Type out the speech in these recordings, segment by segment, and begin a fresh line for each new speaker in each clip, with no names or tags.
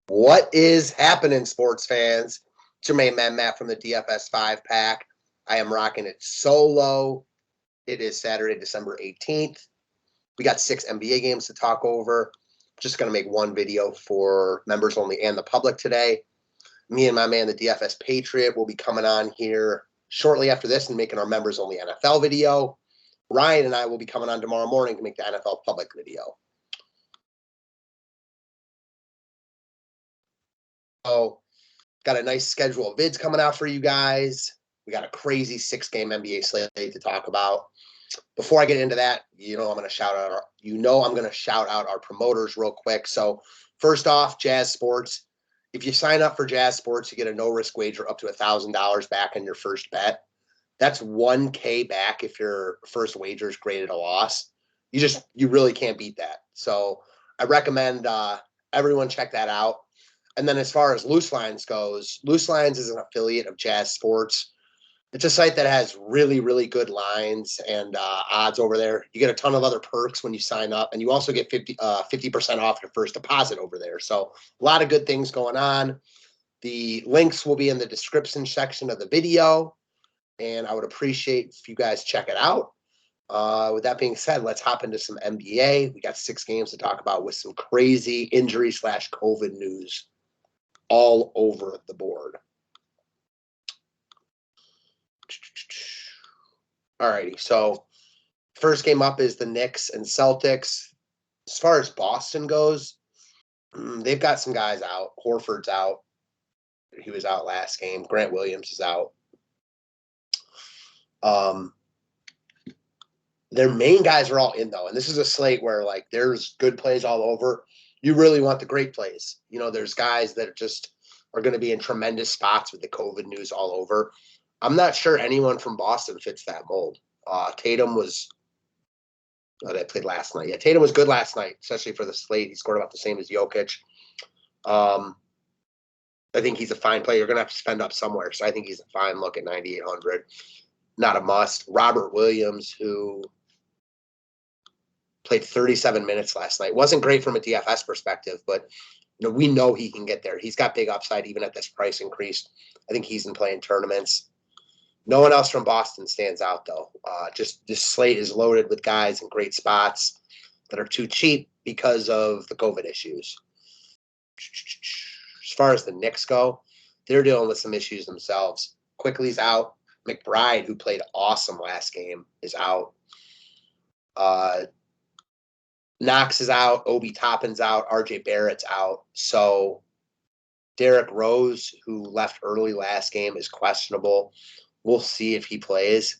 What is happening, sports fans? It's your main man, Matt, from the DFS 5 pack. I am rocking it solo. It is Saturday, December 18th. We got 6 NBA games to talk over. Just going to make one video for members only and the public today. Me and my man, the DFS Patriot, will be coming on here shortly after this and making our members only NFL video. Ryan and I will be coming on tomorrow morning to make the NFL public video. So, got a nice schedule of vids coming out for you guys. We got a crazy 6-game NBA slate to talk about. Before I get into that, I'm going to shout out our promoters real quick. So, first off, Jazz Sports. If you sign up for Jazz Sports, you get a no-risk wager up to $1,000 back on your first bet. That's $1,000 back if your first wager is graded a loss. You really can't beat that. So, I recommend everyone check that out. And then as far as Loose Lines goes, Loose Lines is an affiliate of Jazz Sports. It's a site that has really, really good lines and odds over there. You get a ton of other perks when you sign up, and you also get 50% off your first deposit over there. So a lot of good things going on. The links will be in the description section of the video, and I would appreciate if you guys check it out. With that being said, let's hop into some NBA. We got 6 games to talk about with some crazy injury/COVID news all over the board. Alrighty, so first game up is the Knicks and Celtics. As far as Boston goes, they've got some guys out. Horford's out. He was out last game. Grant Williams is out. Their main guys are all in, though, and this is a slate where, there's good plays all over. You really want the great plays. There's guys that are going to be in tremendous spots with the COVID news all over. I'm not sure anyone from Boston fits that mold. Tatum was they played last night. Yeah, Tatum was good last night, especially for the slate. He scored about the same as Jokic. I think he's a fine player. You're going to have to spend up somewhere, so I think he's a fine look at 9,800. Not a must. Robert Williams, who played 37 minutes last night. Wasn't great from a DFS perspective, but we know he can get there. He's got big upside even at this price increase. I think he's in playing tournaments. No one else from Boston stands out, though. Just this slate is loaded with guys in great spots that are too cheap because of the COVID issues. As far as the Knicks go, they're dealing with some issues themselves. Quickly's out. McBride, who played awesome last game, is out. Knox is out. Obi Toppin's out. RJ Barrett's out. So Derrick Rose, who left early last game, is questionable. We'll see if he plays.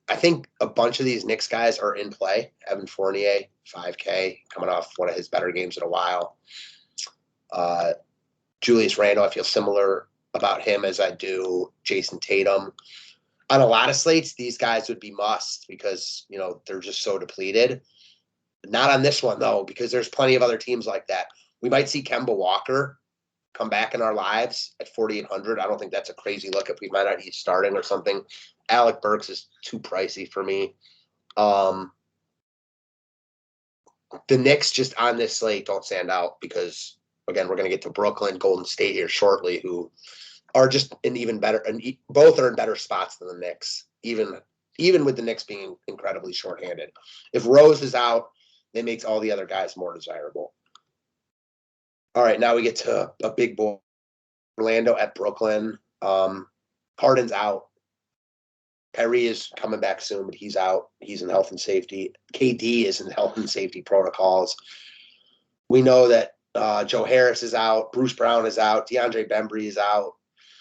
I think a bunch of these Knicks guys are in play. Evan Fournier, 5K, coming off one of his better games in a while. Julius Randle, I feel similar about him as I do Jason Tatum. On a lot of slates, these guys would be musts because, they're just so depleted. Not on this one, though, because there's plenty of other teams like that. We might see Kemba Walker come back in our lives at 4,800. I don't think that's a crazy look if we might not be starting or something. Alec Burks is too pricey for me. The Knicks just on this slate don't stand out because, again, we're going to get to Brooklyn, Golden State here shortly, who are just in even better, and both are in better spots than the Knicks, even with the Knicks being incredibly shorthanded. If Rose is out, it makes all the other guys more desirable. All right, now we get to a big boy. Orlando at Brooklyn. Harden's out. Kyrie is coming back soon, but he's out. He's in health and safety. KD is in health and safety protocols. We know that Joe Harris is out. Bruce Brown is out. DeAndre Bembry is out.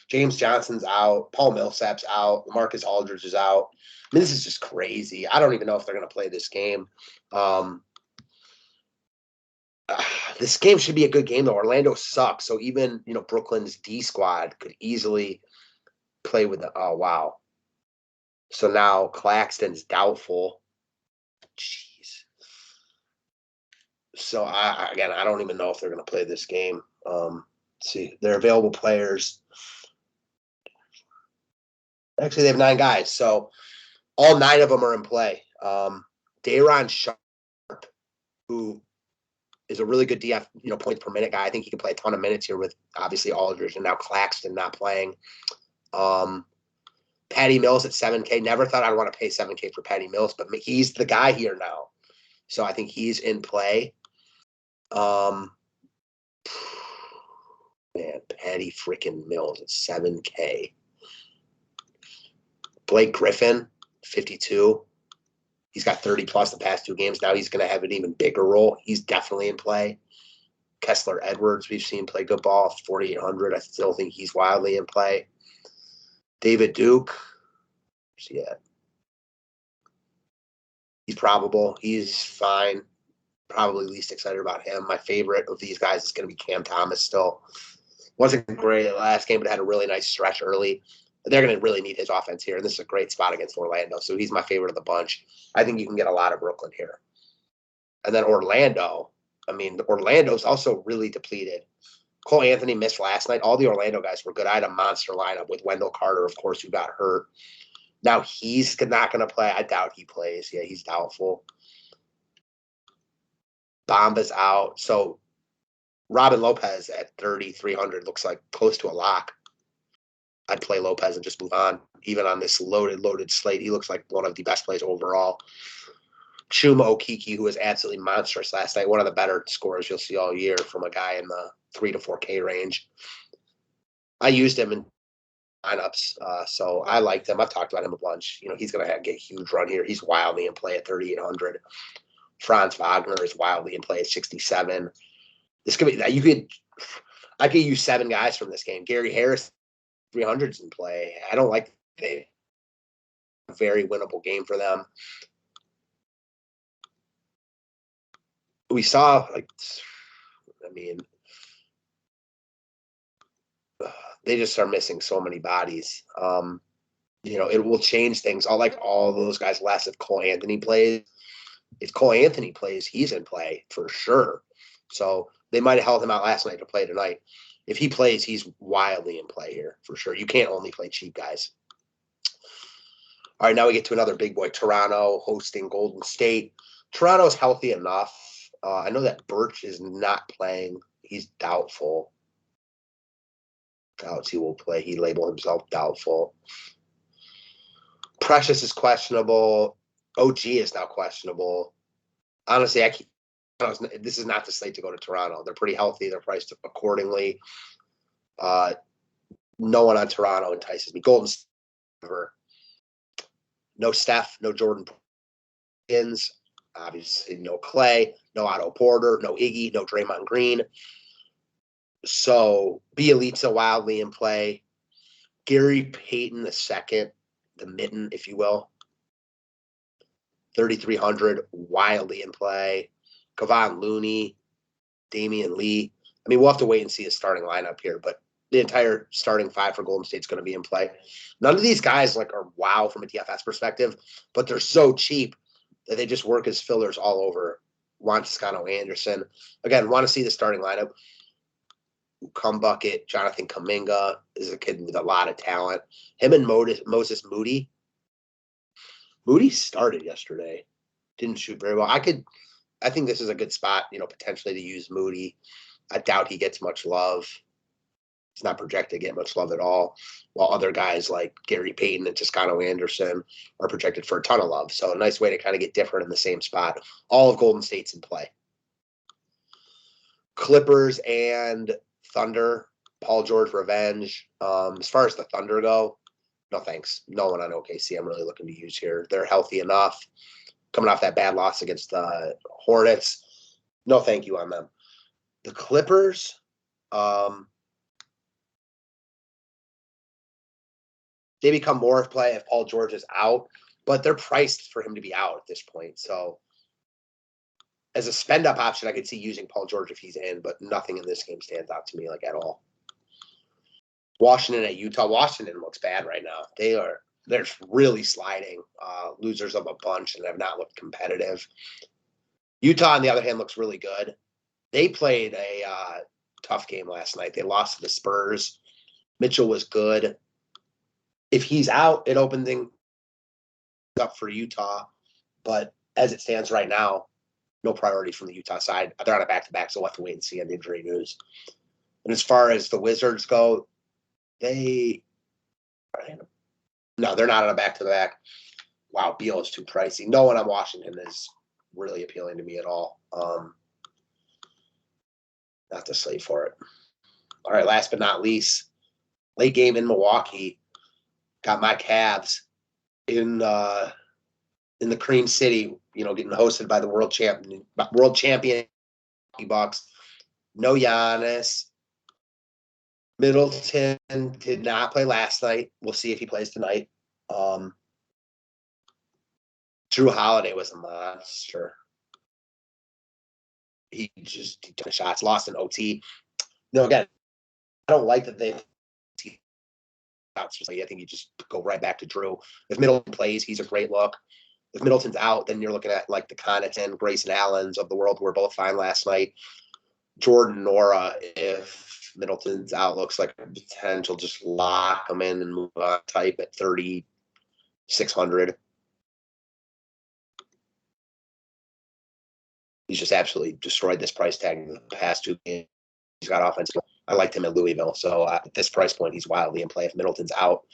James Johnson's out. Paul Millsap's out. Marcus Aldridge is out. I mean, this is just crazy. I don't even know if they're going to play this game. This game should be a good game, though. Orlando sucks, so even Brooklyn's D squad could easily play with the. Oh wow! So now Claxton's doubtful. Jeez. So I don't even know if they're going to play this game. Let's see, they're available players. Actually, they have 9 guys, so all 9 of them are in play. Day'Ron Sharpe, who is a really good DF, points per minute guy. I think he can play a ton of minutes here with obviously Aldridge and now Claxton not playing. Patty Mills at 7K. Never thought I'd want to pay 7K for Patty Mills, but he's the guy here now. So I think he's in play. Man, Patty freaking Mills at 7K. Blake Griffin, 52. He's got 30 plus the past 2 games. Now he's going to have an even bigger role. He's definitely in play. Kessler Edwards, we've seen play good ball, 4,800. I still think he's wildly in play. David Duke, where's he at? He's probable. He's fine. Probably least excited about him. My favorite of these guys is going to be Cam Thomas still. Wasn't great last game, but had a really nice stretch early. They're going to really need his offense here, and this is a great spot against Orlando. So he's my favorite of the bunch. I think you can get a lot of Brooklyn here. And then Orlando. I mean, Orlando's also really depleted. Cole Anthony missed last night. All the Orlando guys were good. I had a monster lineup with Wendell Carter, of course, who got hurt. Now he's not going to play. I doubt he plays. Yeah, he's doubtful. Bamba's out. So Robin Lopez at 3,300 looks like close to a lock. I'd play Lopez and just move on. Even on this loaded slate, he looks like one of the best plays overall. Chuma Okeke, who was absolutely monstrous last night, one of the better scorers you'll see all year from a guy in the 3 to 4K range. I used him in lineups, so I liked him. I've talked about him a bunch. He's going to get a huge run here. He's wildly in play at 3,800. Franz Wagner is wildly in play at 67. This could be I could use 7 guys from this game. Gary Harris, 300s in play. I don't like a very winnable game for them. We saw, they just are missing so many bodies. It will change things. All those guys less if Cole Anthony plays. If Cole Anthony plays, he's in play for sure. So they might have held him out last night to play tonight. If he plays, he's wildly in play here for sure. You can't only play cheap guys. All right, now we get to another big boy, Toronto hosting Golden State. Toronto's healthy enough. I know that Birch is not playing. He's doubtful. Doubts he will play. He labeled himself doubtful. Precious is questionable. OG is now questionable. Honestly, this is not the slate to go to Toronto. They're pretty healthy. They're priced accordingly. No one on Toronto entices me. Golden State, no Steph, no Jordan Pickens, obviously no Clay, no Otto Porter, no Iggy, no Draymond Green. So Bielitsa wildly in play. Gary Payton II, the mitten, if you will. 3,300, wildly in play. Kevon Looney, Damian Lee. We'll have to wait and see his starting lineup here, but the entire starting 5 for Golden State's going to be in play. None of these guys are wow from a DFS perspective, but they're so cheap that they just work as fillers all over. Juan Toscano Anderson. Again, want to see the starting lineup. Come Bucket, Jonathan Kuminga is a kid with a lot of talent. Him and Moses Moody. Moody started yesterday. Didn't shoot very well. I think this is a good spot, potentially to use Moody. I doubt he gets much love. He's not projected to get much love at all, while other guys like Gary Payton and Toscano Anderson are projected for a ton of love. So a nice way to kind of get different in the same spot. All of Golden State's in play. Clippers and Thunder, Paul George revenge. As far as the Thunder go, no thanks. No one on OKC I'm really looking to use here. They're healthy enough. Coming off that bad loss against the Hornets, no thank you on them. The Clippers, they become more of play if Paul George is out, but they're priced for him to be out at this point. So as a spend-up option, I could see using Paul George if he's in, but nothing in this game stands out to me at all. Washington at Utah. Washington looks bad right now. They're really sliding, losers of a bunch, and have not looked competitive. Utah, on the other hand, looks really good. They played a tough game last night. They lost to the Spurs. Mitchell was good. If he's out, it opened things up for Utah. But as it stands right now, no priority from the Utah side. They're on a back-to-back, so we'll have to wait and see on the injury news. And as far as the Wizards go, no, they're not on a back-to-back. Wow, Beal is too pricey. No one on Washington is really appealing to me at all. Not the slate for it. All right, last but not least, late game in Milwaukee. Got my Cavs in the Cream City, getting hosted by the world champion Bucks. No Giannis. Middleton did not play last night. We'll see if he plays tonight. Drew Holiday was a monster. He took shots, lost in OT. No, again, I don't like that they. I think you just go right back to Drew. If Middleton plays, he's a great look. If Middleton's out, then you're looking at like the Connaughton, Grayson Allens of the world who were both fine last night. Jordan Nora, if Middleton's out, looks like a potential just lock him in and move on type at 3,600. He's just absolutely destroyed this price tag in the past 2 games. He's got offense. I liked him at Louisville, so at this price point, he's wildly in play if Middleton's out.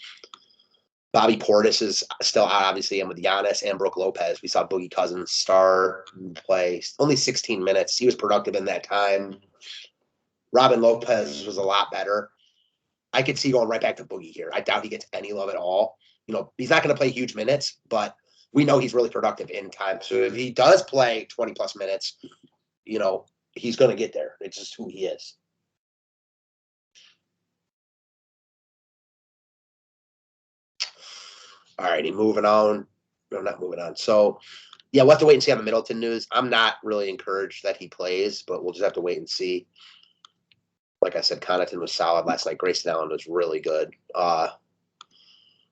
Bobby Portis is still out, obviously, and with Giannis and Brook Lopez. We saw Boogie Cousins start and play only 16 minutes. He was productive in that time. Robin Lopez was a lot better. I could see going right back to Boogie here. I doubt he gets any love at all. He's not going to play huge minutes, but we know he's really productive in time. So if he does play 20-plus minutes, he's going to get there. It's just who he is. All righty, moving on. No, not moving on. So, yeah, we'll have to wait and see on the Middleton news. I'm not really encouraged that he plays, but we'll just have to wait and see. Like I said, Connaughton was solid last night. Grayson Allen was really good.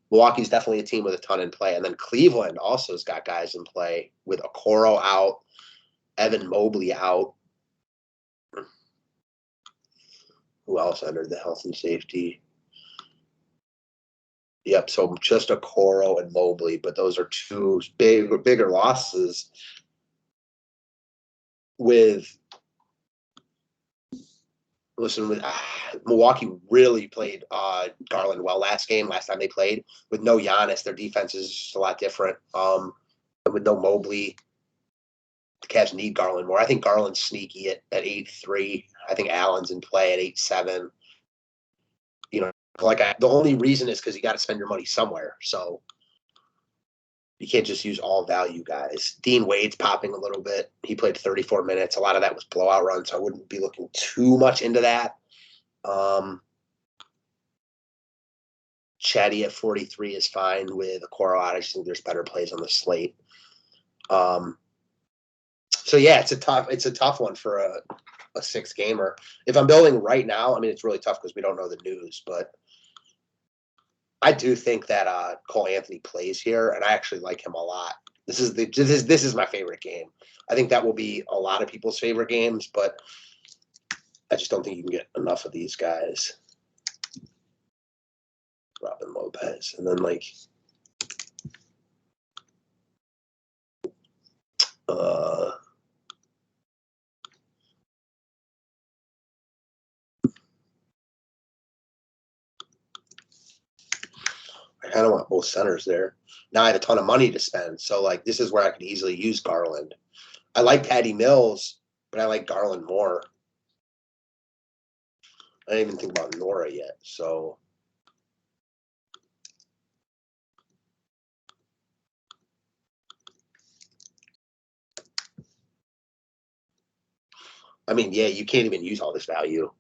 Milwaukee's definitely a team with a ton in play. And then Cleveland also has got guys in play with Okoro out, Evan Mobley out. Who else entered the health and safety? Yep, so just Okoro and Mobley, but those are two bigger losses with Milwaukee really played Garland well last time they played. With no Giannis, their defense is just a lot different. With no Mobley, the Cavs need Garland more. I think Garland's sneaky at 8'3". I think Allen's in play at 8'7". The only reason is because you got to spend your money somewhere. So you can't just use all value guys. Dean Wade's popping a little bit. He played 34 minutes. A lot of that was blowout runs, so I wouldn't be looking too much into that. Chatty at 43 is fine with Okoro out. I just think there's better plays on the slate. So yeah, it's a tough one for a 6-gamer. If I'm building right now, it's really tough because we don't know the news, but I do think that Cole Anthony plays here, and I actually like him a lot. This is my favorite game. I think that will be a lot of people's favorite games, but I just don't think you can get enough of these guys. Robin Lopez, and then I kind of want both centers there. Now I have a ton of money to spend, so this is where I could easily use Garland. I like Patty Mills, but I like Garland more. I didn't even think about Nora yet, so yeah, you can't even use all this value.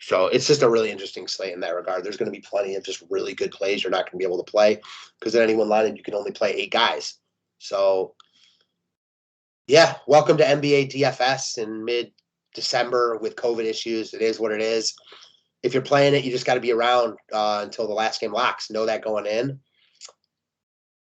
So it's just a really interesting slate in that regard. There's going to be plenty of just really good plays you're not going to be able to play because in any one lineup you can only play 8 guys. So yeah, welcome to NBA DFS in mid-December with COVID issues. It is what it is. If you're playing it, you just got to be around until the last game locks. Know that going in.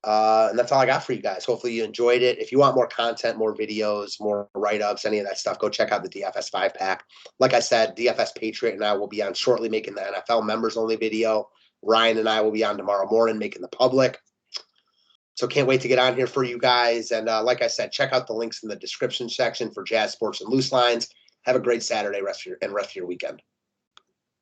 And that's all I got for you guys. Hopefully you enjoyed it. If you want more content, more videos, more write-ups, any of that stuff, go check out the DFS 5-pack. Like I said, DFS Patriot and I will be on shortly making the NFL members-only video. Ryan and I will be on tomorrow morning making the public. So can't wait to get on here for you guys. And like I said, check out the links in the description section for Jazz Sports and Loose Lines. Have a great Saturday rest of your weekend.